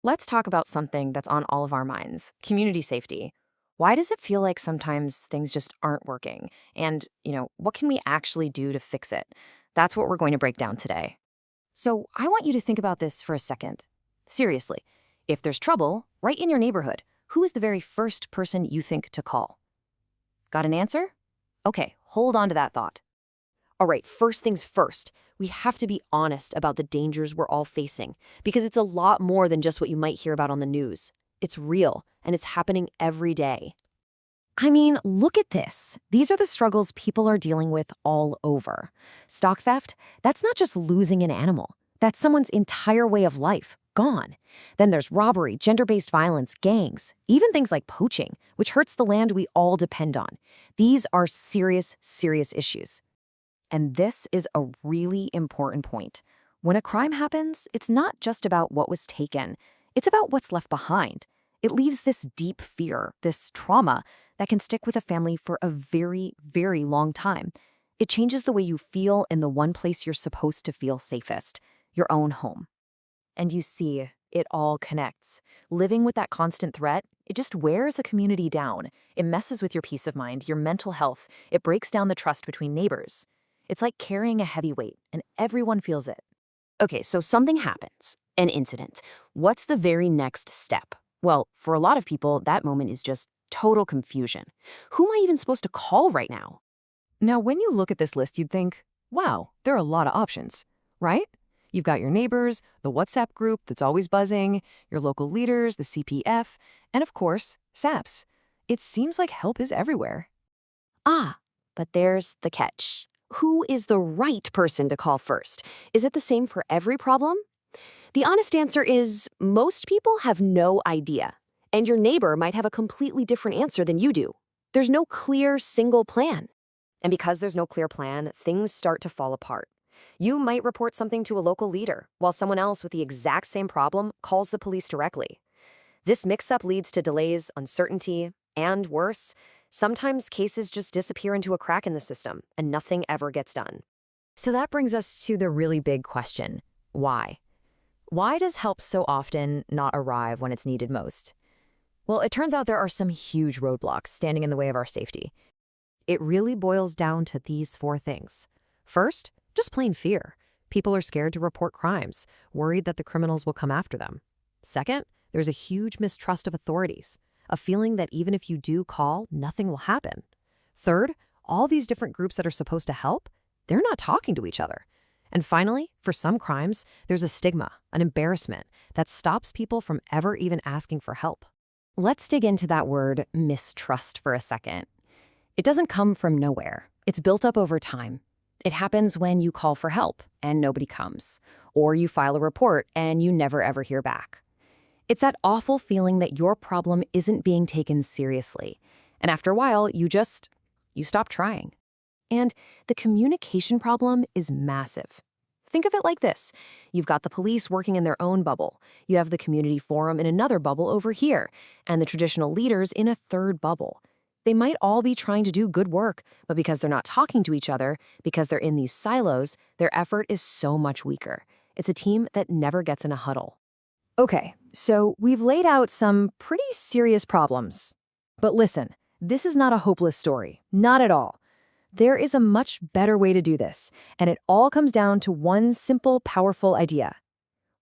Let's talk about something that's on all of our minds: community safety. Why does it feel like sometimes things just aren't working? And, what can we actually do to fix it? That's what we're going to break down today. So, I want you to think about this for a second. Seriously, if there's trouble right in your neighborhood, who is the very first person you think to call? Got an answer? Okay, hold on to that thought. All right, first things first, we have to be honest about the dangers we're all facing because it's a lot more than just what you might hear about on the news. It's real and it's happening every day. I mean, look at this. These are the struggles people are dealing with all over. Stock theft, that's not just losing an animal. That's someone's entire way of life, gone. Then there's robbery, gender-based violence, gangs, even things like poaching, which hurts the land we all depend on. These are serious, serious issues. And this is a really important point. When a crime happens, it's not just about what was taken. It's about what's left behind. It leaves this deep fear, this trauma, that can stick with a family for a very, very long time. It changes the way you feel in the one place you're supposed to feel safest, your own home. And you see, it all connects. Living with that constant threat, it just wears a community down. It messes with your peace of mind, your mental health. It breaks down the trust between neighbors. It's like carrying a heavy weight, and everyone feels it. Okay, so something happens, an incident. What's the very next step? Well, for a lot of people, that moment is just total confusion. Who am I even supposed to call right now? Now, when you look at this list, you'd think, wow, there are a lot of options, right? You've got your neighbors, the WhatsApp group that's always buzzing, your local leaders, the CPF, and of course, SAPS. It seems like help is everywhere. Ah, but there's the catch. Who is the right person to call first? Is it the same for every problem? The honest answer is most people have no idea, and your neighbor might have a completely different answer than you do. There's no clear, single plan. And because there's no clear plan, things start to fall apart. You might report something to a local leader, while someone else with the exact same problem calls the police directly. This mix-up leads to delays, uncertainty, and worse, sometimes cases just disappear into a crack in the system, and nothing ever gets done. So that brings us to the really big question: why? Why does help so often not arrive when it's needed most? Well, it turns out there are some huge roadblocks standing in the way of our safety. It really boils down to these four things. First, just plain fear. People are scared to report crimes, worried that the criminals will come after them. Second, there's a huge mistrust of authorities, a feeling that even if you do call, nothing will happen. Third, all these different groups that are supposed to help, they're not talking to each other. And finally, for some crimes, there's a stigma, an embarrassment, that stops people from ever even asking for help. Let's dig into that word mistrust for a second. It doesn't come from nowhere. It's built up over time. It happens when you call for help and nobody comes, or you file a report and you never ever hear back. It's that awful feeling that your problem isn't being taken seriously. And after a while, you stop trying. And the communication problem is massive. Think of it like this. You've got the police working in their own bubble. You have the community forum in another bubble over here, and the traditional leaders in a third bubble. They might all be trying to do good work, but because they're not talking to each other, because they're in these silos, their effort is so much weaker. It's a team that never gets in a huddle. Okay, so we've laid out some pretty serious problems. But listen, this is not a hopeless story. Not at all. There is a much better way to do this, and it all comes down to one simple, powerful idea: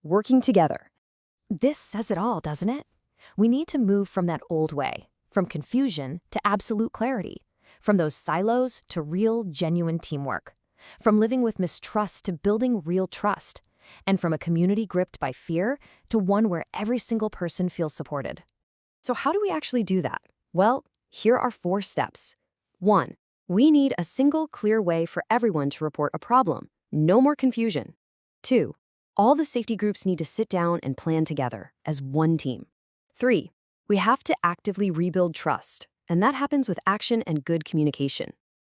working together. This says it all, doesn't it? We need to move from that old way, from confusion to absolute clarity, from those silos to real, genuine teamwork, from living with mistrust to building real trust, and from a community gripped by fear to one where every single person feels supported. So how do we actually do that? Well, here are 4 steps. 1. We need a single, clear way for everyone to report a problem. No more confusion. 2. All the safety groups need to sit down and plan together as one team. 3. We have to actively rebuild trust, and that happens with action and good communication.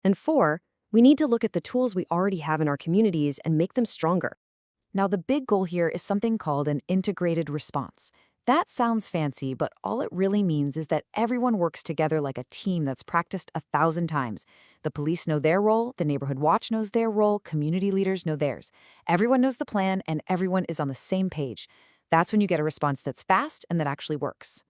And 4. We need to look at the tools we already have in our communities and make them stronger. Now, the big goal here is something called an integrated response. That sounds fancy, but all it really means is that everyone works together like a team that's practiced 1,000 times. The police know their role, the neighborhood watch knows their role, community leaders know theirs. Everyone knows the plan, and everyone is on the same page. That's when you get a response that's fast and that actually works.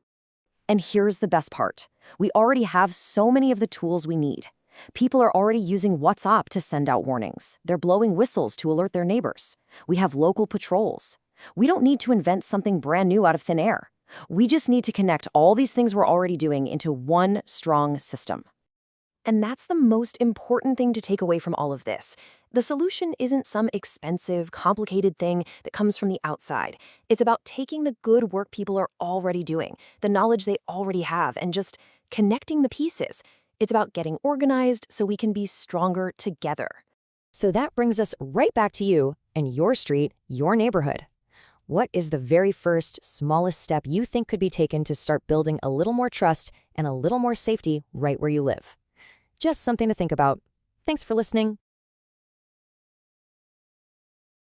And here's the best part. We already have so many of the tools we need. People are already using WhatsApp to send out warnings. They're blowing whistles to alert their neighbors. We have local patrols. We don't need to invent something brand new out of thin air. We just need to connect all these things we're already doing into one strong system. And that's the most important thing to take away from all of this. The solution isn't some expensive, complicated thing that comes from the outside. It's about taking the good work people are already doing, the knowledge they already have, and just connecting the pieces. It's about getting organized so we can be stronger together. So that brings us right back to you and your street, your neighborhood. What is the very first, smallest step you think could be taken to start building a little more trust and a little more safety right where you live? Just something to think about. Thanks for listening.